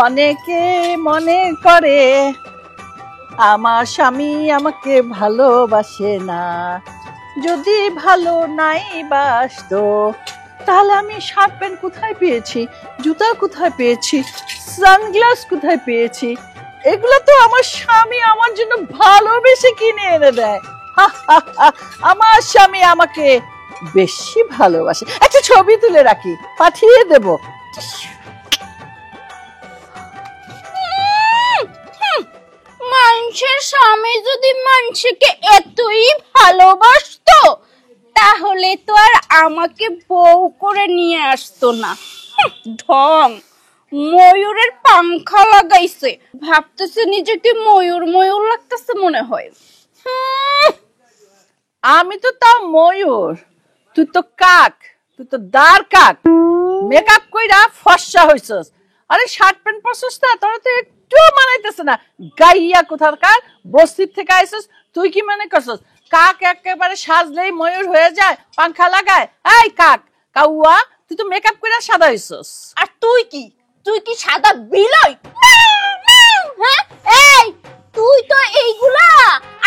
অনেকে মনে করে আমার স্বামী আমাকে ভালোবাসে না। যদি ভালো নাই বাসতো তাহলে আমি শার্ট প্যান্ট কোথায় পেয়েছি, জুতা কোথায় পেয়েছি, সানগ্লাস কোথায় পেয়েছি? এগুলো তো আমার স্বামী আমার জন্য ভালোবেসে কিনে এনে দেয়। আমার স্বামী আমাকে বেশি ভালোবাসে। একটা ছবি তুলে রাখি, পাঠিয়ে দেব। মানুষের স্বামী যদি মানুষকে এতই ভালোবাসতো তাহলে তো আর আমাকে বউ করে নিয়ে আসতো না। ঢং, ময়ূরের পাংখা লাগাইছে, ভাবতেছে নিজেকে ময়ূর ময়ূর লাগতেছে মনে হয়। আমি তো তাও ময়ূর, তুই তো কাক, তুই তো দাঁড় কাক। মেকআপ কইরা ফর্সা হইছস। আরে শার্ট প্যান্ট পরছস না, তোরা তো একটু মানাইতেছে না। গাইয়া কোথাকার বস্তির থেকে আইছস, তুই কি মনে করছস কাক একেবারে সাজলেই ময়ূর হয়ে যায়, পাংখা লাগায়? এই কাক, কাউয়া, তুই তো মেকআপ কইরা সাদা হইছস। আর তুই কি সাদা বিলাই? হ্যাঁ, এই তুই তো এইগুলা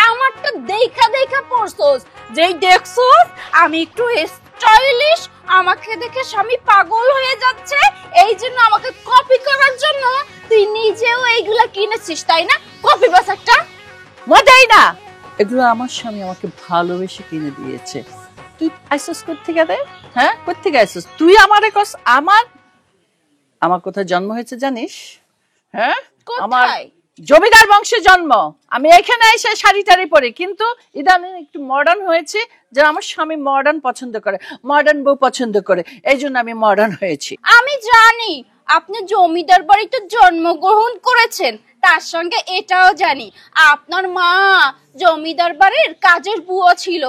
আমারটা দেখা দেখা পড়ছস। যেই দেখছস আমি একটু স্টাইলিশ, আমাকে দেখে স্বামী পাগল হয়ে যাচ্ছে, এই জন্য আমাকে কপি করার জন্য তুই নিজেও এইগুলা কিনেছিস, তাই না? কপি বাস একটা মজাই না। এগুলো আমার স্বামী আমাকে ভালোবেসে কিনে দিয়েছে। তুই আইসস কোত্থেকে রে? হ্যাঁ, কোত্থেকে আইসস তুই? আমারে কস আমার কোথায় জন্ম হয়েছে জানিস? হ্যাঁ, আমার জমিদার বংশে জন্ম। আমি এখানে এসে শাড়ি টাড়ি পরে, কিন্তু ইদানিং একটু মডার্ন হয়েছে, যে আমার স্বামী মডার্ন পছন্দ করে, মডার্ন বউ পছন্দ করে, এই জন্য আমি মডার্ন হয়েছি। আমি জানি আপনি জমিদার বাড়িতে জন্মগ্রহণ করেছেন, তার সঙ্গে এটাও জানি আপনার মা জমিদার বাড়ির কাজের বুয়া ছিল।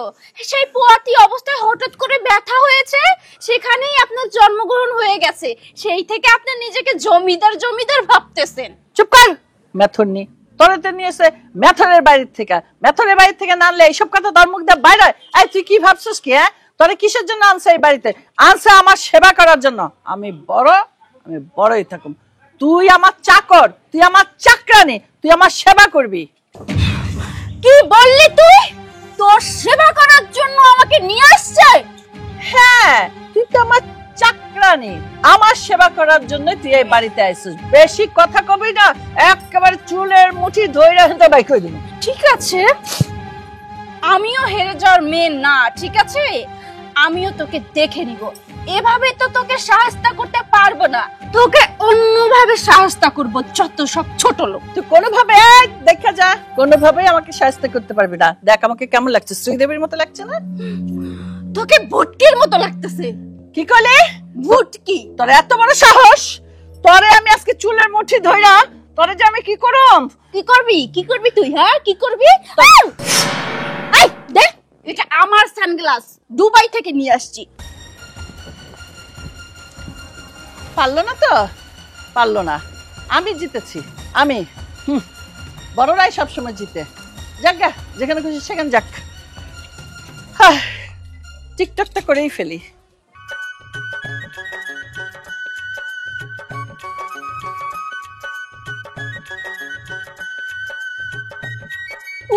সেই বুয়াটি অবস্থায় হঠাৎ করে ব্যথা হয়েছে, সেখানেই আপনার জন্মগ্রহণ হয়ে গেছে। সেই থেকে আপনি নিজেকে জমিদার জমিদার ভাবতেছেন। চুপ কর, মেথর নি তোরাতে নিয়েছে মেথরের বাড়ির থেকে। মেথরের বাড়ির থেকে না আনলে এইসব কথা তোর মুখ দিয়ে বাইরে হয়? এই তুই কি ভাবছিস কি? হ্যাঁ, তোরা কিসের জন্য আনছে এই বাড়িতে? আনছে আমার সেবা করার জন্য। আমি বড়ই থাকুম। তুই আমার চাকর, তুই আমার চাকরানি, তুই আমার সেবা করবি। কি বললি তুই? তোর সেবা করার জন্য আমাকে নিয়ে আসছে? হ্যাঁ, তুই তো আমার চাকরানি, আমার সেবা করার জন্য তুই এই বাড়িতে আইছিস। বেশি কথা কবি না, একেবারে চুলের মুঠি ধইরা হেঁটে বাই করে দিবি। ঠিক আছে, আমিও হেরে যাওয়ার মেয়ে না, ঠিক আছে? আমিও তোকে দেখে নিব। এভাবে তো তোকে সাহায্য করতে পারবো না, তোকে অন্যভাবে সাহায্য করব। যত সব ছোট লোক, তুই কোনোভাবে দেখা যা, কোনোভাবেই আমাকে সাহায্য করতে পারবি না। দেখ আমাকে কেমন লাগছে, শ্রীদেবীর মতো লাগছে না? তোকে ভুটকির মতো লাগতেছে। কি করলে? ভুটকি? তোর এত বড় সাহস! তোরে আমি আজকে চুলের মুঠি ধইরা তোরে যে আমি কি করব? কি করবি তুই? হ্যাঁ, কি করবি? এই দেখ, এটা আমার সানগ্লাস, দুবাই থেকে নিয়ে আসছি। পারলো না, আমি জিতেছি। আমি বড়রাই সবসময় জিতে। যাক গা, যেখানে খুশি সেখানে যাক। টিকটকটা করেই ফেলি।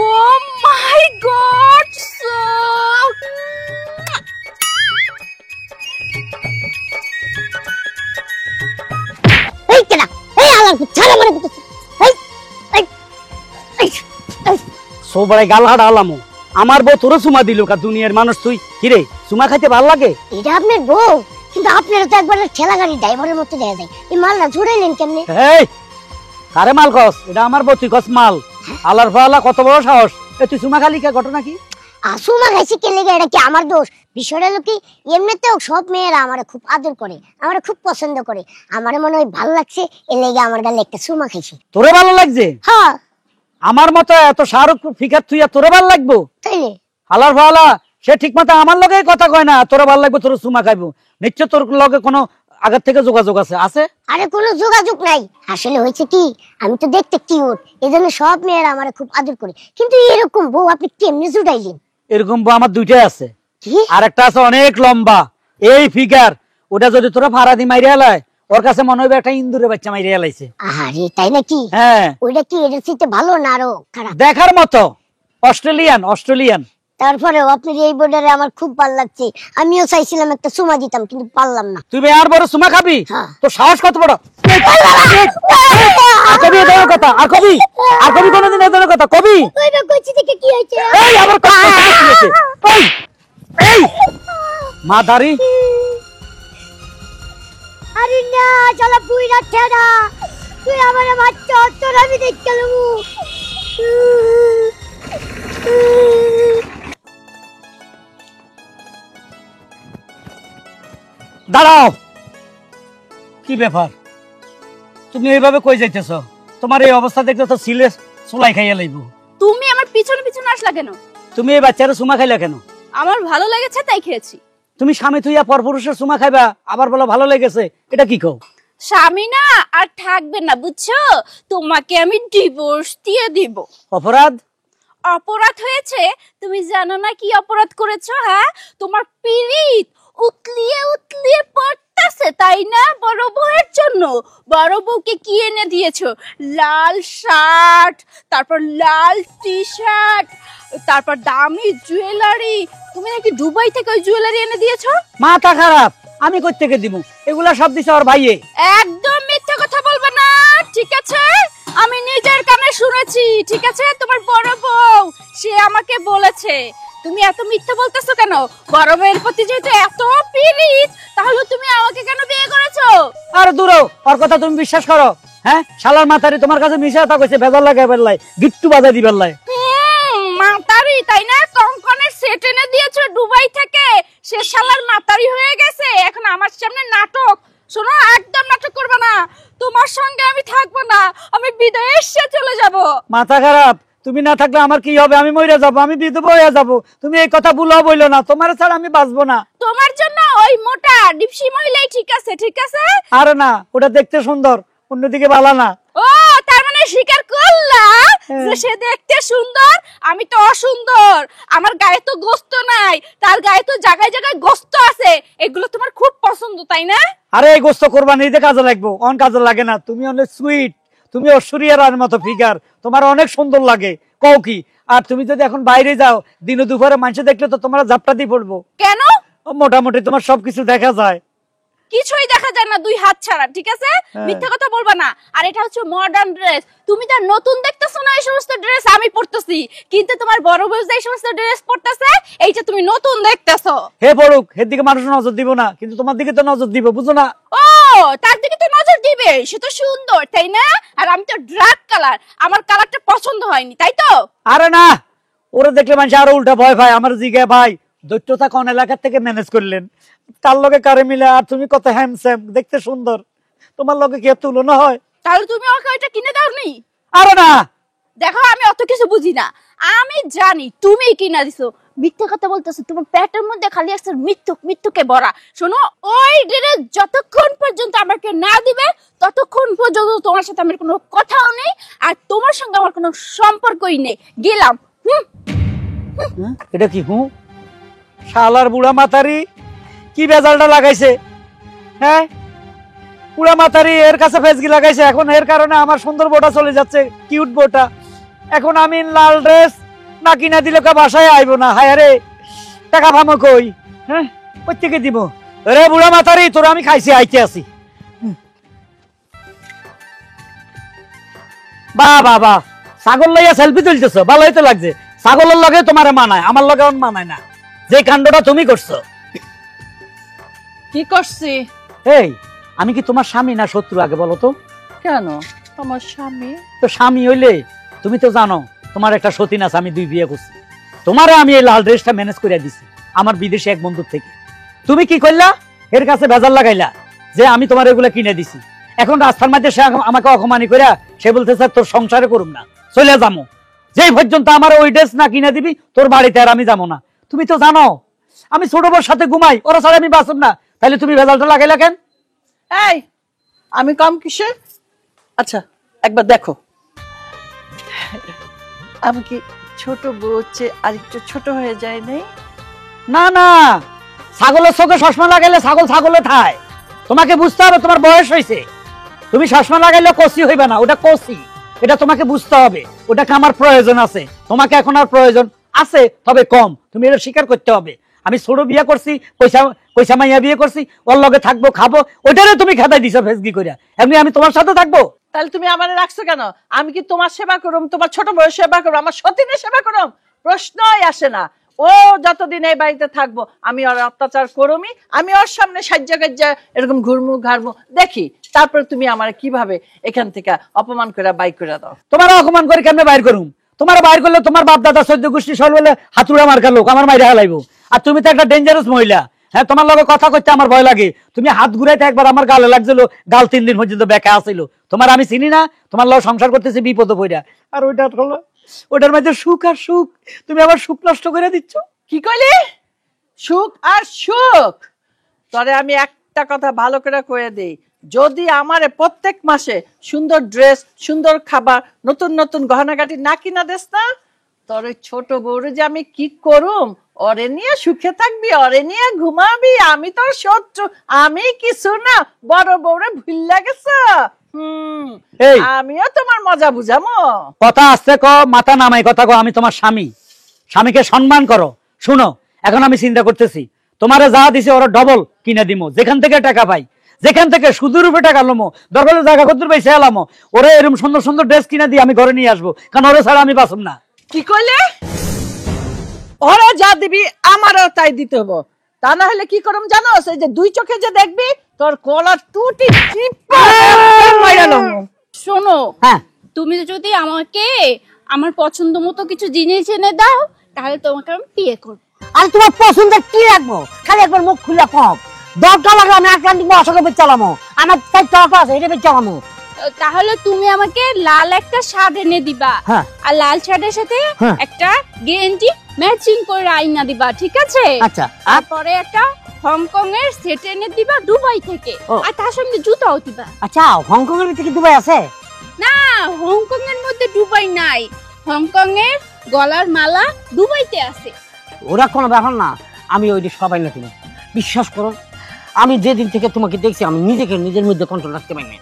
Oh my God! So এই কেনা, এই আলার ছাড়া মানে কত এই সোবড়াই গালহাড় আলামো। আমার বউ তোরে চুমা দিল কা? দুনিয়ার মানুষ তুই কি রে, চুমা খাইতে ভাল লাগে? এটা আপনার বউ, কিন্তু আপনার তো একবার ঠেলা গাড়ি ড্রাইভারের মতো দেখা যায়। এই মালটা জুড়াইলেন কেমনে? এই কারে মাল কস? এটা আমার বউ, তুই কস মাল? আলার ফালা কত বড় সাহস! তুই চুমা খালি কে? ঘটনা কি? আসুমা খাইছি কে লেগে? এটা কি আমার দোষ? বিষয়টা হলো কি, এমনিতেও সব মেয়েরা আমারে খুব আদর করে, আমারে খুব পছন্দ করে। আমারে মনে হয় ভালো লাগছে, এ লেগে আমার গালে একটা চুমা খাইছি। তোরে ভালো লাগছে? হ্যাঁ। আমার মতো এত শাহরুখ ফিকার তুই তোরে ভালো লাগবো? তাইলে আলার ফালা সে ঠিক মতো আমার লগে কথা কয় না, তোরে ভালো লাগবে, তোর চুমা খাইবো। নিশ্চয় তোর লগে কোনো আগের থেকে যোগাযোগ আছে? আরে কোনো যোগাযোগ নাই। আসলে হয়েছে কি, আমি তো দেখতে কিউট, এজন্য সব মেয়েরা আমারে খুব আদর করে। কিন্তু এরকম বউ আপনি কেমনে জুড়াইলেন? এরকম বউ আমার দুইটাই আছে। আর একটা আছে অনেক লম্বা, এই ফিগার। ওটা যদি তোরা ফাড়া দি মাইরে এলায়, ওর কাছে মনে হবে একটা ইন্দুরে বাচ্চা মাইরে এলাইছে। আরে তাই নাকি? হ্যাঁ। ওইটা কি এর চেয়ে ভালো না আরো খারাপ? দেখার মতো, অস্ট্রেলিয়ান। তারপরেও আপনার এই বর্ডারে আমার খুব ভালো লাগছে। আমিও চাইছিলাম একটা চুমা দিতাম, কিন্তু পারলাম না। তুই আর বড় চুমা খাবি? হ্যাঁ। তোর সাহস কত বড়? আর কবি এ ধরনের কথা, আর কবি কোনোদিন এ ধরনের কথা কবি? ওইটা কইছি দেখে কি হয়েছে? এই আবার কথা কি হয়েছে? এই মাদারি। আরে না, চলা বুইরা ঠেড়া, তুই আমারে মারছ, তোর আমি দেখতে লবো। দাঁড়াও, কি ব্যাপার? তুমি এইভাবে কই যাইতেছ? তোমার এই অবস্থা দেখলে তো সিলে চুলাই খাইয়া লাইব। তুমি আমার পিছনে পিছনে আসলা কেন? তুমি এই বাচ্চারা চুমা খাইলা কেন? আমার ভালো লেগেছে তাই খেয়েছি। তুমি স্বামী থুইয়া পরপুরুষের চুমা খাইবা, আবার বলো ভালো লেগেছে, এটা কি কও? স্বামী না আর থাকবে না, বুঝছো? তোমাকে আমি ডিভোর্স দিয়ে দিব। অপরাধ? অপরাধ হয়েছে? তুমি জানো না কি অপরাধ করেছো? হ্যাঁ, তোমার পিরিত উতলিয়ে উতলিয়ে পড়তাছে, তাই না? বড় বউয়ের জন্য বড় বউকে কি এনে দিয়েছো? লাল শার্ট, তারপর লাল টি শার্ট, তারপর দামি জুয়েলারি। তুমি নাকি দুবাই থেকে ওই জুয়েলারি এনে দিয়েছো? মাথা খারাপ, আমি কই থেকে দিব? এগুলা সব দিছে ওর ভাইয়ে। একদম মিথ্যা কথা বলবে না, ঠিক আছে? আমি নিজের কানে শুনেছি, ঠিক আছে? তোমার বড় বউ সে আমাকে বলেছে। তুমি এত মিথ্যা বলতেছো কেন? বড় বউয়ের প্রতি যেহেতু এত পিরিত, তাহলে তুমি আমাকে কেন বিয়ে করেছো? আর দূরও, ওর কথা তুমি বিশ্বাস করো? হ্যাঁ, শালার মাথারি তোমার কাছে মিশা তা কইছে, বেজার লাগে বেল্লাই, গিট্টু বাজাই দিবেন লাই। মাতারি, তাই না? কঙ্কনের সেট এনে দিয়েছো দুবাই থেকে, সে শালার মাতারি হয়ে গেছে। এখন আমার সামনে নাটক। শোনো, একদম নাটক করবে না। তোমার সঙ্গে আমি থাকবো না, আমি বিদেশে চলে যাব। মাথা খারাপ, তুমি না থাকলে আমার কি হবে? আমি মরে যাবো, আমি বিধবা হয়ে যাবো। তুমি এই কথা ভুলও বইলো না, তোমার ছাড়া আমি বাঁচবো না। তোমার জন্য ওই মোটা ডিপসি মহিলাই ঠিক আছে, ঠিক আছে? আরে না, ওটা দেখতে সুন্দর, অন্যদিকে ভালো না। ও, তার মানে স্বীকার করলা যে সে দেখতে সুন্দর, আমি তো অসুন্দর। আমার গায়ে তো গোস্ত নাই, তার গায়ে তো জায়গায় জায়গায় গোস্ত আছে। এগুলো তোমার খুব পছন্দ, তাই না? আরে এই গোস্ত কোরবানিতে কাজে লাগবো, অন কাজে লাগে না। তুমি অনেক সুইট, তুমি ঐশ্বরিয়া রায়ের মতো ফিগার, তোমার অনেক সুন্দর লাগে, কও কি? আর তুমি যদি এখন বাইরে যাও, দিনে দুপুরে মানুষ দেখলে তো তোমার জাপটা দিয়ে পড়বো। কেন? মোটামুটি তোমার সবকিছু দেখা যায়। কিছুই দেখা যায় না দুই হাত ছাড়া, ঠিক আছে? মিথ্যা কথা বলবা না। আর এটা হচ্ছে মডার্ন ড্রেস, তুমি তো নতুন দেখতেছো না। এই সমস্ত ড্রেস আমি পরতেছি, কিন্তু তোমার বড় বউ যে এই সমস্ত ড্রেস পরতেছে, এইটা তুমি নতুন দেখতেছো। হে পড়ুক, এর দিকে মানুষ নজর দিব না, কিন্তু তোমার দিকে তো নজর দিব, বুঝো না? ও, তার দিকে তো নজর দিবে, সে তো সুন্দর, তাই না? আর আমি তো ডার্ক কালার, আমার কালারটা পছন্দ হয়নি, তাই তো? আরে না, ওরা দেখলে মানুষ আরো উল্টা ভয় পায়। আমার জিজ্ঞাসা, ভাই দৈত্যতা কোন এলাকা থেকে ম্যানেজ করলেন? তার লগে কারে মিলে, আর তুমি কত হ্যান্ডসাম, দেখতে সুন্দর, তোমার লগে কি তুলনা হয়? তাহলে তুমি ওকে ওইটা কিনে দাওনি? আরে না, দেখো, আমি অত কিছু বুঝি না, আমি জানি তুমি কিনা দিছো। মিথ্যা কথা বলতেছো, তোমার পেটের মধ্যে খালি একটা মৃত্যুকে ভরা। শোনো, ওই ড্রেস যতক্ষণ পর্যন্ত আমাকে না দিবে, ততক্ষণ পর্যন্ত তোমার সাথে আমার কোনো কথাও নেই, আর তোমার সঙ্গে আমার কোনো সম্পর্কই নেই। গেলাম। এটা কি হু? শালার বুড়া মাতারি কি বেজালটা লাগাইছে? হ্যাঁ, বুড়া মাতারি এর কাছে ফেসগি লাগাইছে। এখন এর কারণে আমার সুন্দর বউটা চলে যাচ্ছে, কিউট বউটা। এখন আমি লাল ড্রেস না কিনা দিলে বাসায় আইবো না। হায় রে, টাকা ভামো কই? হ্যাঁ, প্রত্যেকে দিব। রে বুড়া মাতারি, তোরা আমি খাইছি, আইতে আসি। বাহ বাহ বাহ, ছাগল লইয়া সেলফি তুলতেছো, ভালোই তো লাগছে। ছাগলের লগে তোমার মানায়, আমার লগে মানায় না। যে কাণ্ডটা তুমি করছো। কি করছি? এই, আমি কি তোমার স্বামী না শত্রু আগে বলো তো? কেন? তোমার স্বামী তো স্বামী হইলে তুমি তো জানো তোমার একটা সতীন আছে, আমি 2 বিয়ে করছি। তোমারে আমি এই লাল ড্রেসটা ম্যানেজ করে দিছি আমার বিদেশে এক বন্ধুর থেকে। তুমি কি করলা? এর কাছে বেজার লাগাইলা যে আমি তোমার এগুলা কিনে দিছি। এখন রাস্তার মধ্যে সে আমাকে অপমানি করে সে বলতেছে তোর সংসারে করুম না, চলে যাবো। যেই পর্যন্ত আমার ওই ড্রেস না কিনে দিবি, তোর বাড়িতে আর আমি যাবো না। তুমি তো জানো আমি ছোট বোর সাথে ঘুমাই, ওরা ছাড়া আমি বাঁচব না। তাহলে তুমি বেজালটা লাগাইলা কেন? এই, আমি কম কিসে? আচ্ছা, একবার দেখো, আমি কি ছোট বউ চেয়ে আরেকটু ছোট হয়ে যায় নাই? না না, ছাগলের চোখে চশমা লাগাইলে ছাগল ছাগলে খায়। তোমাকে বুঝতে হবে তোমার বয়স হয়েছে। তুমি চশমা লাগাইলে কচি হইবে না, ওটা কচি, এটা তোমাকে বুঝতে হবে। ওটাকে আমার প্রয়োজন আছে, তোমাকে এখন আর প্রয়োজন আছে তবে কম, তুমি এটা স্বীকার করতে হবে। আমি ছোট বিয়ে করছি, পয়সা পয়সা মাইয়া বিয়ে করছি, ওর লগে থাকবো খাবো, ওইটারে তুমি খেদাই দিছো ফেসগি করিয়া। এমনি আমি তোমার সাথে থাকবো? তাহলে তুমি আমার রাখছো কেন? আমি কি তোমার সেবা করুম, তোমার ছোট বউয়ের সেবা করুম, আমার সতীনের সেবা করুম? প্রশ্নই আসে না। ও যতদিন এই বাড়িতে থাকবো আমি ওর অত্যাচার করুমি, আমি ওর সামনে সাজ্জা গাজ্জা এরকম ঘুরমু ঘাড়মু দেখি, তারপরে তুমি আমার কিভাবে এখান থেকে অপমান করে বাই করে দাও। তোমার অপমান করে কেমনে বাইর করুম? তোমার বাইর করলে তোমার বাপ দাদা 14 গোষ্ঠী সব বলে হাতুড়া মার্কা লোক আমার মাইরে হালাইবো। আর তুমি তো একটা ডেঞ্জারাস মহিলা। হ্যাঁ, তোমার লগে কথা কইতে আমার ভয় লাগে। তুমি হাত ঘুরাইতে একবার আমার গালে লাগছিল, গাল 3 দিন পর্যন্ত বেঁকা আসিল। তোমার আমি চিনি না, তোমার লগে সংসার করতেছি বিপদ পড়া। আর ওইটা হলো ওটার মধ্যে সুখ আর সুখ, তুমি আমার সুখ নষ্ট করে দিচ্ছ। কি কইলি? সুখ আর সুখ? তরে আমি একটা কথা ভালো করে কয়ে দেই, যদি আমারে প্রত্যেক মাসে সুন্দর ড্রেস, সুন্দর খাবার, নতুন নতুন গহনাগাটি না কিনা দেস না, তোর ওই ছোট বউরে যে আমি কি করুম, ওরে নিয়ে সুখে থাকবি, ওরে নিয়ে ঘুমাবি, আমি তোর শত্রু, আমি কিছু না, বড় বউরে ভুল গেছ। এই, আমিও তোমার মজা বুঝামো। কথা আসতে ক, মাথা নামাই কথা ক। আমি তোমার স্বামী, স্বামীকে সম্মান করো। শুনো, এখন আমি চিন্তা করতেছি তোমারে যা দিছে ওরা ডবল কিনে দিমো, যেখান থেকে টাকা পাই, যেখান থেকে সুদের উপরে টাকা লমো, দরকার জায়গা কত পাইছে এলামো, ওরে এরকম সুন্দর সুন্দর ড্রেস কিনে দিয়ে আমি ঘরে নিয়ে আসবো, কারণ ওরে ছাড়া আমি বাঁচব না। কি কইলে? ওরা যা দিবি আমারও তাই দিতে হবো, তা না হলে কি করম জানো? এই যে দুই চোখে যে দেখবি তোর কলার টুটি টিপা মাইরা লমু। শোনো, হ্যাঁ, তুমি যদি আমাকে আমার পছন্দ মতো কিছু জিনিস এনে দাও তাহলে তোমাকে আমি বিয়ে করবো। আর তোমার পছন্দের কি রাখবো? খালি একবার মুখ খুলে কম, দরকার লাগলে আমি আটলান্টিক মহাসাগর বেচ চালামো, আমার 4 টাকা আছে, এটা বেচ চালামো। তাহলে তুমি আমাকে লাল একটা শার্ট এনে দিবা, হ্যাঁ। আর লাল শার্টের সাথে হ্যাঁ। একটা গেঞ্জি ম্যাচিং করে আইনা দিবা, ঠিক আছে? আচ্ছা। তারপরে একটা হংকং এর সেট এনে দিবা দুবাই থেকে, ও। আর তার সঙ্গে জুতাও দিবা। আচ্ছা, হংকং এর ভিতরে কি দুবাই আছে? না, হংকং এর মধ্যে দুবাই নাই, হংকং এর গলার মালা দুবাইতে আছে। ওরা কোনো ব্যাপার না, আমি ওইটি সবাই না। তুমি বিশ্বাস করো, আমি যেদিন থেকে তোমাকে দেখছি আমি নিজেকে নিজের মধ্যে কন্ট্রোল রাখতে পারিনি।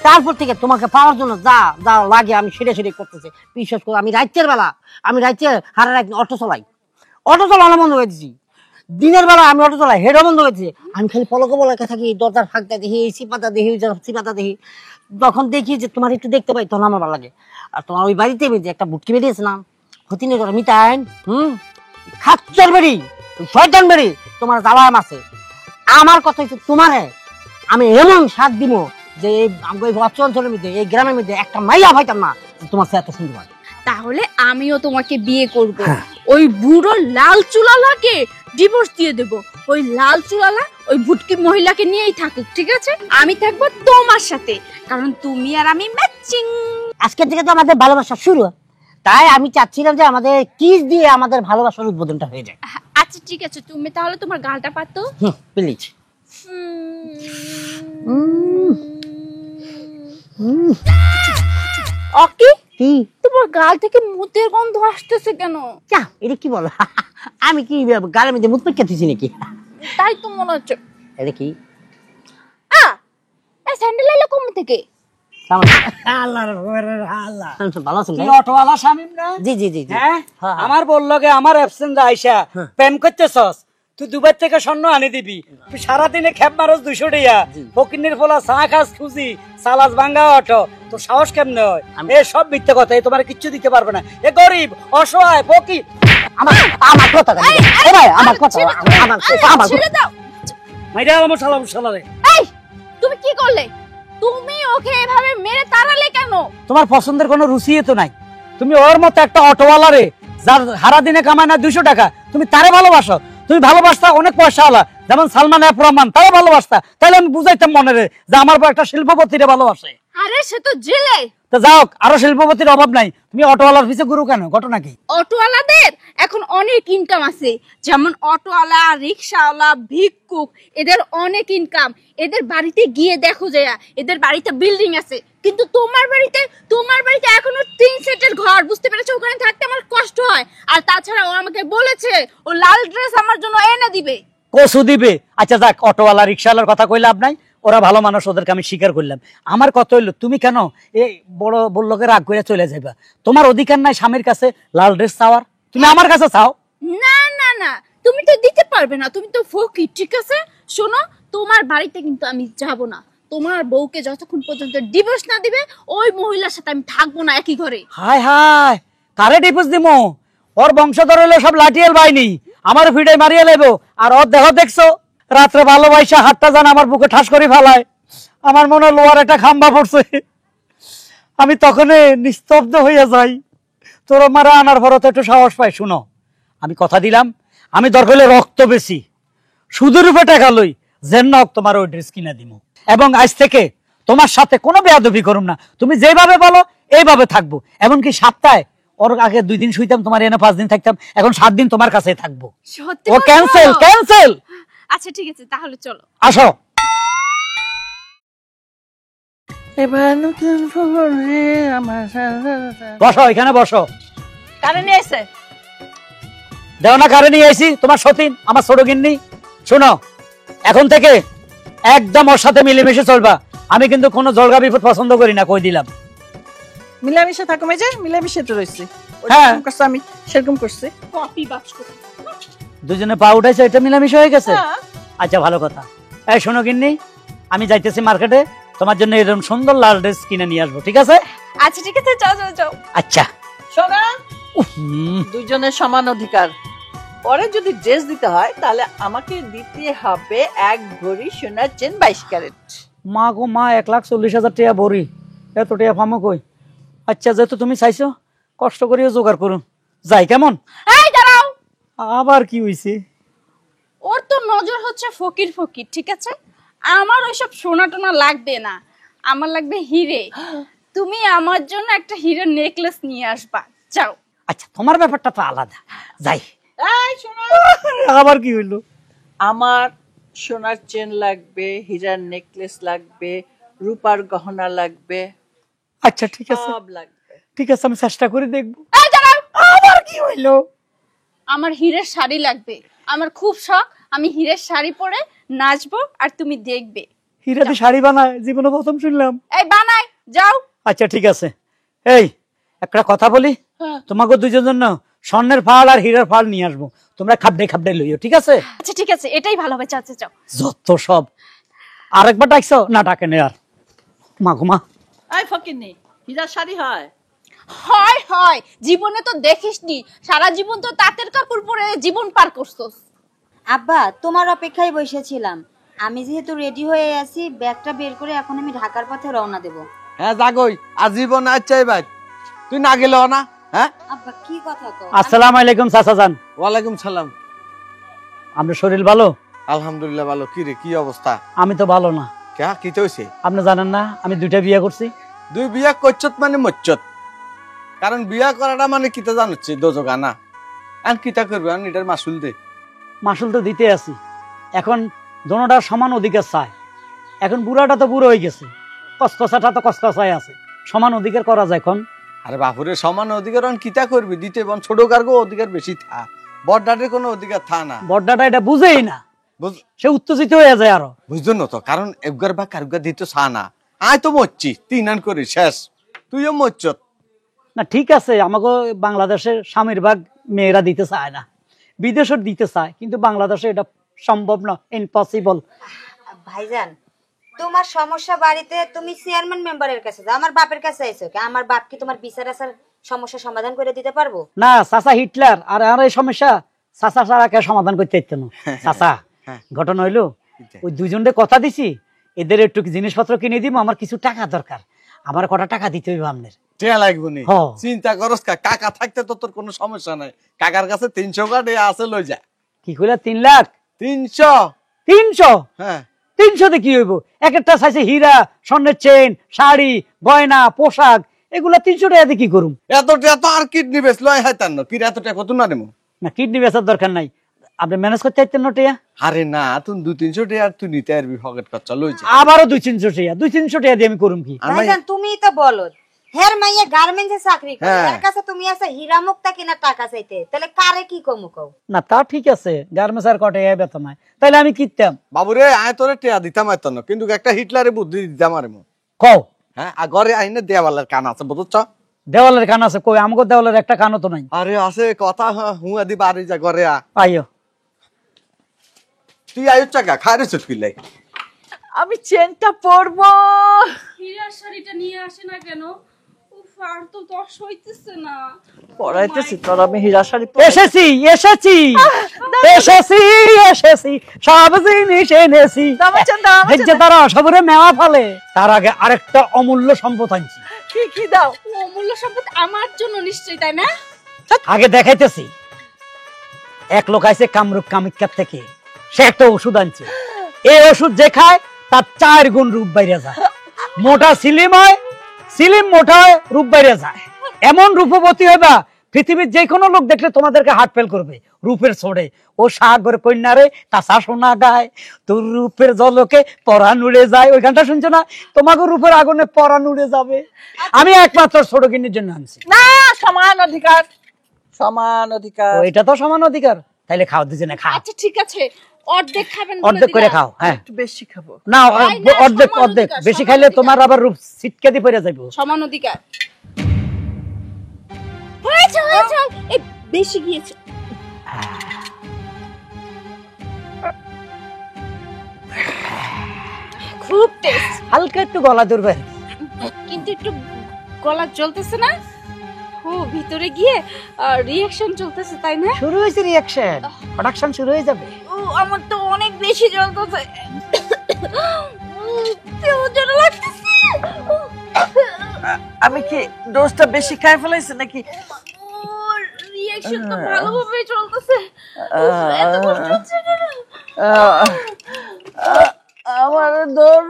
তারপর থেকে তোমাকে পাওয়ার জন্য যা যা লাগে আমি সেটা সেটাই করতেছি। বিশ্বাস করো, আমি রাতের বেলা, আমি রাতে হারা রাত অটো চালাই, অটো চালানো বন্ধ করে দিচ্ছি। দিনের বেলা আমি অটো চালাই, হেডও বন্ধ করেছি। আমি খালি পলকে বলাকে থাকি, দরজার ফাঁকটা দেখি, সিপাতা দেখি, সিপাতা দেখি। যখন দেখি যে তোমার একটু দেখতে পাই তখন আমার ভালো লাগে। আর তোমার ওই বাড়িতে যে একটা বুটকি বেরিয়েছে না, হতিনে করে মিটাইন, খাচ্চর বেরি, শয়তান বেরি, তোমার জ্বালায় মাছে। আমার কথা হচ্ছে তোমারে আমি এমন সাথ দিব যে এই অঞ্চলের মধ্যে, এই গ্রামের মধ্যে একটা মাইয়া ভাইতাম না তোমার সাথে এত সুন্দর হয়। তাহলে আমিও তোমাকে বিয়ে করব। হ্যাঁ। ওই বুড়ো লাল চুলালাকে ডিভোর্স দিয়ে দেব, ওই লাল চুলালা ওই ভুটকি মহিলাকে নিয়েই থাকুক, ঠিক আছে? আমি থাকবো তোমার সাথে, কারণ তুমি আর আমি ম্যাচিং। আজকের থেকে তো আমাদের ভালোবাসা শুরু, তাই আমি চাচ্ছিলাম যে আমাদের কিস দিয়ে আমাদের ভালোবাসার উদ্বোধনটা হয়ে যায়। আচ্ছা ঠিক আছে, তুমি তাহলে তোমার গালটা পাতো। প্লিজ। অকি, কি তোমার গাল থেকে মুতের গন্ধ আসতেছে কেন? চা, এটা কি বলো? আমি কি গালের মধ্যে মুখ পেকে দিছি নাকি? তাই তো মনে হচ্ছে। এটা কি? এই স্যান্ডেল এলো কোন থেকে? ভালো আছেন? অটোওয়ালা শামিম না? জি জি জি জি। হ্যাঁ, হ্যাঁ। আমার বললো গে আমার অ্যাবসেন্ট আইসা প্রেম করতেছস, তুই দুবাই থেকে স্বর্ণ আনি দিবি, তুই সারাদিনে খেপ মারস 200 টাকা, ফকিনের ফোলা চা খাস খুঁজি, সালাস ভাঙ্গা অটো, তোর সাহস কেমনে হয়? এ সব মিথ্যে কথা, এ তোমার কিচ্ছু দিতে পারবে না, এ গরিব অসহায় ফকির। আমার কথা ভাই, আমার কথা, আমার ছেড়ে দাও। মাইরা আমার সালাম সালারে। এই, তুমি কি করলে? তুমি ওকে এভাবে মেরে তাড়ালে কেন? তোমার পছন্দের কোনো রুচি তো নাই, তুমি ওর মতো একটা অটোওয়ালা রে যার সারা দিনে কামায় না 200 টাকা, তুমি তারে ভালোবাসো। তুমি ভালোবাসতা অনেক পয়সাওয়ালা, যেমন সালমান এফ রহমান, তারা ভালোবাসতা, তাহলে আমি বুঝাইতাম মনে রে যে আমার একটা শিল্পপতিরে ভালোবাসে। আরে সে তো জেলে। তো যাও, আরো শিল্পপতির অভাব নাই, তুমি অটোওয়ালার পিছে গুরু কেন? ঘটনা কি? অটোওয়ালাদের এখন অনেক ইনকাম আছে, যেমন অটোওয়ালা, রিক্সাওয়ালা, ভিক্ষুক, এদের অনেক ইনকাম। এদের বাড়িতে গিয়ে দেখো যে এদের বাড়িতে বিল্ডিং আছে, কিন্তু তোমার বাড়িতে এখনো 3 সেটের ঘর, বুঝতে পেরেছো? ওখানে থাকতে আমার কষ্ট হয়। আর তাছাড়া ও আমাকে বলেছে ও লাল ড্রেস আমার জন্য এনে দিবে। কসু দিবে? আচ্ছা যাক, অটোওয়ালা রিক্সাওয়ালার কথা কই লাভ নাই, ওরা ভালো মানুষ, ওদেরকে আমি স্বীকার করলাম। আমার কথা হইলো তুমি কেন এই বড় বড়লোকে রাগ করে চলে যাইবা? তোমার অধিকার নাই স্বামীর কাছে লাল ড্রেস চাওয়ার, তুমি আমার কাছে চাও। না না না, তুমি তো দিতে পারবে না, তুমি তো ফকির, ঠিক আছে? শোনো, তোমার বাড়িতে কিন্তু আমি যাব না। তোমার বউকে যতক্ষণ পর্যন্ত ডিভোর্স না দিবে ওই মহিলার সাথে আমি থাকবো না একই ঘরে। হায় হায়, কারে ডিভোর্স দিমো? ওর বংশধর হইলো সব লাঠিয়াল বাইনি, আমার ভিড়ে মারিয়ে লেবো। আর ওর দেহ দেখছো, রাত্রে ভালোবাসা হাতটা জান আমার বুকে ঠাস করে ফেলায়, আমার মনে হয় লোহার একটা খাম্বা পড়ছে। আমি তখন নিস্তব্ধ হইয়া যাই। তোর মারা আনার পর তো একটু সাহস পাই। শুনো, আমি কথা দিলাম, আমি দরকার হলে রক্ত বেশি সুদের রূপে টাকা লই, যেন হোক তোমার ওই ড্রেস কিনে দিব। এবং আজ থেকে তোমার সাথে কোনো বেয়াদবি করুম না, তুমি যেভাবে বলো এইভাবে থাকবো। এমনকি সপ্তাহে ওর আগে 2 দিন শুইতাম তোমার এনে 5 দিন থাকতাম, এখন 7 দিন তোমার কাছে থাকবো। সত্যি ও বলছো? Cancel cancel. আচ্ছা ঠিক আছে, তাহলে চলো। আসো। এবার নতুন ফোনে আমার বসো, এখানে বসো। কারে নিয়ে এসে দেও না, কারে নিয়ে আইছি? তোমার সতীন, আমার ছোট গিন্নি। শোনো, এখন থেকে একদম ওর সাথে মিলেমিশে চলবা। আমি কিন্তু কোনো জলগা বিপদ পছন্দ করি না, কই দিলাম। মিলামিশে থাকো, মেজে মিলামিশে তো রয়েছে। হ্যাঁ। আমি সেরকম করছি। কপি বাক্স করো। দুজনে পা উঠাইছে, এটা মিলামিশে হয়ে গেছে। হ্যাঁ। আচ্ছা, ভালো কথা। এই শোনো গিন্নি, আমি যাইতেছি মার্কেটে, তোমার জন্য এরকম সুন্দর লাল ড্রেস কিনে নিয়ে আসবো, ঠিক আছে? আচ্ছা ঠিক আছে, যাও যাও যাও। আচ্ছা। শোনা, হুম, দুইজনের সমান অধিকার। পরে যদি ড্রেস দিতে হয় তাহলে আমাকে দিতে হবে 1 ভরি সোনার চেন 22 ক্যারেট। মা গো মা, 1,40,000 টাকা ভরি, এত টাকা পামো কই? আচ্ছা, যেহেতু তুমি চাইছো, কষ্ট করিও জোগাড় করুন। যাই, কেমন? এই দাঁড়াও, আবার কি হইছে? ওর তো নজর হচ্ছে ফকির ফকির, ঠিক আছে? আমার ওইসব সোনা টোনা লাগবে না, আমার লাগবে হিরে। তুমি আমার জন্য একটা হিরের নেকলেস নিয়ে আসবা, যাও। আচ্ছা, তোমার ব্যাপারটা তো আলাদা, যাই। এই শোনো, আবার কি হইলো? আমার সোনার চেন লাগবে, হীরার নেকলেস লাগবে, রূপার গহনা লাগবে, আচ্ছা ঠিক আছে, সব লাগবে। ঠিক আছে, আমি চেষ্টা করে দেখবো। এই দাঁড়াও, আবার কি হইলো? আমার হীরের শাড়ি লাগবে, আমার খুব শখ আমি হীরের শাড়ি পরে নাচবো আর তুমি দেখবে। হীরা দিয়ে শাড়ি বানায়, জীবনে প্রথম শুনলাম। এই বানাই, যাও। আচ্ছা ঠিক আছে। এই একটা কথা বলি, হ্যাঁ। তোমাকে দুজন জন্য স্বর্ণের ফাল আর হীরার ফাল নিয়ে আসবো, তোমরা খাবড়ে খাবড়ে লইও, ঠিক আছে? আচ্ছা ঠিক আছে, এটাই ভালো হবে, চাচা যাও। যত সব। আরেকবার ডাকছো না? ডাকেন আর মা ঘুমা। এই ফকিন্নি, হীরার শাড়ি হয়? হয় হয়, জীবনে তো দেখিসনি, সারা জীবন তো তাঁতের কাপড় পরে জীবন পার করছস। আব্বা, তোমার অপেক্ষায় বসেছিলাম। আমি যেহেতু রেডি হয়ে আছি, ব্যাগটা বের করে এখন আমি ঢাকার পথে রওনা দেব। হ্যাঁ জাগই, আজীবন আচ্ছাই ভাই, তুই না গেলেও না। হ্যাঁ, আব্বা কি কথা কও? আসসালামু আলাইকুম চাচা যান। ওয়ালাইকুম সালাম। আপনার শরীর ভালো? আলহামদুলিল্লাহ ভালো। কি রে, কি অবস্থা? আমি তো ভালো না। কে কি হইছে? আপনি জানেন না আমি 2টা বিয়ে করছি? 2 বিয়া করছত মানে মচ্ছত, কারণ বিয়া করাটা মানে কিতা জানছে দোজগা না। আর কিতা করবে, আর এটার মাসুল দে। মাসুল তো দিতে আছি, এখন দোনোটার সমান অধিকার চায়। এখন বুড়াটা তো বুড়ো হয়ে গেছে, কসকসাটা তো কসকসায় আছে, সমান অধিকার করা যায় এখন। আরে বাপুরে সমান অধিকার আর কিতা করবি দিতে, বন ছোট কার্গো অধিকার বেশি থা, বড়ডাটের কোনো অধিকার থা না। বড়টা এটা বুঝেই না, সে উত্তেজিত হয়ে যায় আরো। বুঝছো না তো, কারণ একবার বা কারুগার দিতে চা না। আয় তো মরছি, 3 আন করি শেষ, তুইও মরছত। না ঠিক আছে, আমাকে বাংলাদেশের স্বামীর ভাগ মেয়েরা দিতে চায় না, বিদেশে দিতে চায়, কিন্তু বাংলাদেশে এটা সম্ভব না, ইম্পসিবল। ভাইজান, তোমার সমস্যা বাড়িতে তুমি চেয়ারম্যান মেম্বারের কাছে যাও, আমার বাপের কাছে আইছো কি? আমার বাপ কি তোমার বিচার আসার সমস্যা সমাধান করে দিতে পারবো? না, চাচা হিটলার আর আর এই সমস্যা চাচা ছাড়া কে সমাধান করতে চাইতো না। চাচা, ঘটনা হইলো ওই দুজনকে কথা দিছি, এদের একটু জিনিসপত্র কিনে দিব, আমার কিছু টাকা দরকার, আমার কটা টাকা দিতে হইব আপনার। টিয়া লাগবো নি, হ। চিন্তা করস কা, কাকা থাকতে তো তোর কোনো সমস্যা নাই। কাকার কাছে 300 কাটে আছে, লই যা। কি কইলা 3 লাখ? 300? 300? হ্যাঁ। 300 তে কি হইব? এক একটা চাইছে হীরা, স্বর্ণের চেন, শাড়ি, গয়না, পোশাক, এগুলা 300 টাকা কি করুম? এত টাকা তো আর কিডনি বেচ লয় হাইতান না, কি এত টাকা কত না দেবো? না, কিডনি বেচার দরকার নাই, আপনি ম্যানেজ করতে চাইতেন না টিয়া। আরে না, তুই 200-300 টাকা তুই নিতে পারবি, পকেট খরচা লই যা। আবারও 200-300 টাকা দিয়ে আমি করুম কি? আর ভাই, ভাইজান, তুমিই তো বলো হের মাইয়া গার্মেন্টসে চাকরি করে, হ্যাঁ। এর কাছে তুমি আছে হীরা মুক্তা কিনা টাকা চাইতে, তাহলে কারে কি কমু কও? না তা ঠিক আছে, গার্মেন্টস আর কটে বেতন নাই, তাইলে আমি কিনতাম। বাবুরে আয় তোরে টেয়া দিতাম এত না, কিন্তু একটা হিটলারে বুদ্ধি দিতাম আর কও হ্যাঁ, আর ঘরে আইনে দেওয়ালের কান আছে বুঝছ? দেওয়ালের কান আছে কই? আমাকে দেওয়ালের একটা কানও তো নাই। আরে আছে কথা, হুয়া দি বাড়ি যা ঘরে আ। আইও তুই আয়ু চাকা খারে চুট কিলাই। আমি চেনটা পরবো। হীরার শাড়িটা নিয়ে আসে না কেন? উফ, আর তো দশ হইতেছে না। পরাইতেছি তোর, আমি হীরা শাড়ি এসেছি এসেছি এসেছি এসেছি, সব জিনিস এনেছি। দামাচান, দামাচান। দেখছে তারা সবরে মেওয়া ফলে, তার আগে আরেকটা অমূল্য সম্পদ আনছি। কি কি দাও? ও অমূল্য সম্পদ আমার জন্য নিশ্চয়ই, তাই না? আগে দেখাইতেছি। এক লোক আইছে কামরূপ কামাখ্যার থেকে, সে একটা ওষুধ আনছে। এই ওষুধ যে খায় তার 4 গুণ রূপ বাইরে যায়। মোটা সিলিম হয়, সিলিম মোটা হয়, রূপ বাইরে যায়। এমন রূপবতী হইবা, পৃথিবীর যে কোনো লোক দেখলে তোমাদেরকে হার্ট ফেল করবে রূপের ছোড়ে। ও সাগর কন্যারে তাসা সোনা গায়, তোর রূপের জলকে পরাণ উড়ে যায়। ওই গানটা শুনছো না? তোমাকে রূপের আগুনে পরাণ উড়ে যাবে। আমি একমাত্র ছোট কিনির জন্য আনছি। না, সমান অধিকার, সমান অধিকার। ও, এটা তো সমান অধিকার। তাইলে খাও, দুজনে খাও, আচ্ছা ঠিক আছে, অর্ধেক খাবেন বলে অর্ধেক করে দিলাম। খাও। হ্যাঁ একটু বেশি খাবো। না, তাই না, অর্ধেক সমান অর্ধেক। অধিকার, বেশি সমান খাইলে অধিকার। তোমার আবার রূপ ছিটকে দিয়ে পড়ে যাইবো। সমান অধিকার হয়েছে হয়েছে, এই বেশি গিয়েছে। খুব টেস্ট, হালকা একটু গলা দুর্বে। কিন্তু একটু গলা জ্বলতেছে না? ও ভিতরে গিয়ে রিঅ্যাকশন চলতেছে, তাই না? শুরু হয়েছে রিঅ্যাকশন, প্রোডাকশন শুরু হয়ে যাবে। ও আমার তো অনেক বেশি জ্বলতেছে, কেমন যেন লাগতেছে। আমি কি ডোজটা বেশি খাই ফেলাইছি নাকি? রিঅ্যাকশন তো ভালোভাবে চলতেছে। এত কষ্ট হচ্ছে কেন? আমার দর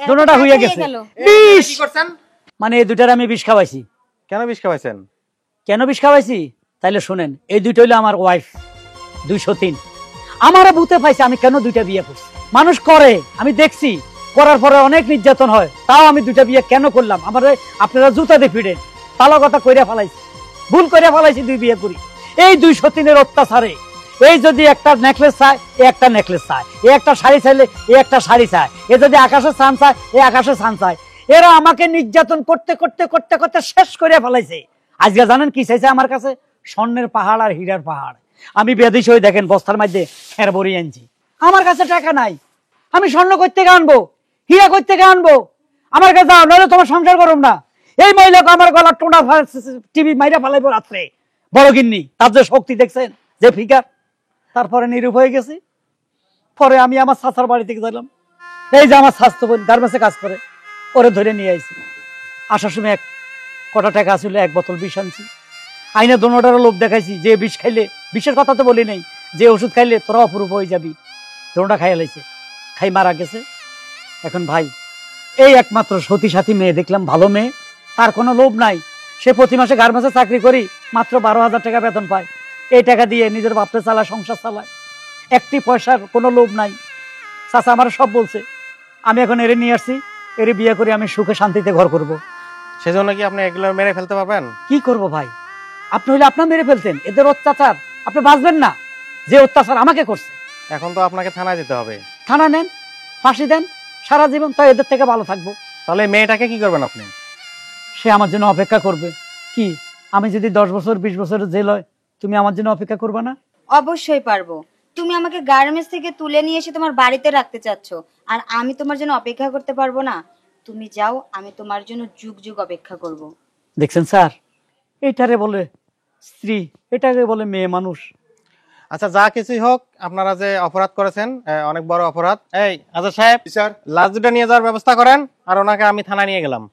দুটোটা হইয়া গেছে। বিষ মানে এই দুটার আমি বিষ খাওয়াইছি। কেন বিষ খাওয়াইছেন? কেন বিষ খাওয়াইছি তাইলে শুনেন। এই দুইটা হইলো আমার ওয়াইফ 203। আমারও ভূতে পাইছে আমি কেন দুইটা বিয়ে করছি। মানুষ করে, আমি দেখছি, করার পরে অনেক নির্যাতন হয়, তাও আমি দুইটা বিয়ে কেন করলাম? আমার আপনারা জুতা দিয়ে ফিরেন, পালা কথা কইরা ফেলাইছি, ভুল কইরা ফেলাইছি, 2 বিয়ে করি। এই 203-এর অত্যাচারে এই যদি একটা নেকলেস চায়, এ একটা নেকলেস চায়, এ একটা শাড়ি চাইলে এ একটা শাড়ি চায়, এ যদি আকাশের চান চায়, এ আকাশের চান চায়। এরা আমাকে নির্যাতন করতে করতে করতে করতে শেষ করে ফেলাইছে। আজকে জানেন কি চাইছে আমার কাছে? স্বর্ণের পাহাড় আর হীরার পাহাড়। আমি বেদিস হয়ে দেখেন বস্তার মধ্যে খের ভরি আনছি। আমার কাছে টাকা নাই, আমি স্বর্ণ কই থেকে আনবো, হীরা কই থেকে আনবো? আমার কাছে দাও, নইলে তোমার সংসার করুম না। এই মহিলাকে আমার গলা টোনা টিভি মাইরা ফেলাইবো রাত্রে। বড় গিন্নি, তার যে শক্তি দেখছেন, যে ফিগার। তারপরে নিরূপ হয়ে গেছি। পরে আমি আমার চাচার বাড়ি থেকে গেলাম। এই যে আমার স্বাস্থ্য বোন গার্মেন্টসে কাজ করে, ওরে ধরে নিয়ে আইছি। আসার সময় কটা টাকা ছিল, 1 বোতল বিষ আনছি। আইনে দোনোটারও লোভ দেখাইছি, যে বিষ খাইলে, বিষের কথা তো বলি নাই, যে ওষুধ খাইলে তোরা অপরূপ হয়ে যাবি। দোনোটা খাইয়া লাইছে, খাই মারা গেছে। এখন ভাই, এই একমাত্র সতী সাথী মেয়ে দেখলাম, ভালো মেয়ে, তার কোনো লোভ নাই। সে প্রতি মাসে গার্মেন্টসে চাকরি করি, মাত্র 12,000 টাকা বেতন পায়। এই টাকা দিয়ে নিজের বাপরে চালায়, সংসার চালায়, একটি পয়সার কোনো লোভ নাই। চাচা আমার সব বলছে, আমি এখন এরে নিয়ে আসছি, এরে বিয়ে করে আমি সুখে শান্তিতে ঘর করব। সেজন্য কি আপনি এগুলো মেরে ফেলতে পারবেন? কি করব ভাই, আপনি হইলে আপনার মেরে ফেলতেন। এদের অত্যাচার আপনি বাঁচবেন না, যে অত্যাচার আমাকে করছে। এখন তো আপনাকে থানায় যেতে হবে। থানা নেন, ফাঁসি দেন, সারা জীবন তাই এদের থেকে ভালো থাকবো। তাহলে মেয়েটাকে কি করবেন আপনি? সে আমার জন্য অপেক্ষা করবে। কি, আমি যদি 10 বছর 20 বছরের জেল হয়, তুমি আমার জন্য অপেক্ষা করবে না? অবশ্যই পারবো। তুমি আমাকে গার্মেন্টস থেকে তুলে নিয়ে এসে তোমার বাড়িতে রাখতে চাচ্ছ, আর আমি তোমার জন্য অপেক্ষা করতে পারবো না? তুমি যাও, আমি তোমার জন্য যুগ যুগ অপেক্ষা করব। দেখছেন স্যার, এটারে বলে স্ত্রী, এটাকে বলে মেয়ে মানুষ। আচ্ছা, যা কিছুই হোক, আপনারা যে অপরাধ করেছেন, অনেক বড় অপরাধ। এই আচ্ছা সাহেব, স্যার, লাশ দুটো নিয়ে যাওয়ার ব্যবস্থা করেন, আর ওনাকে আমি থানায় নিয়ে গেলাম।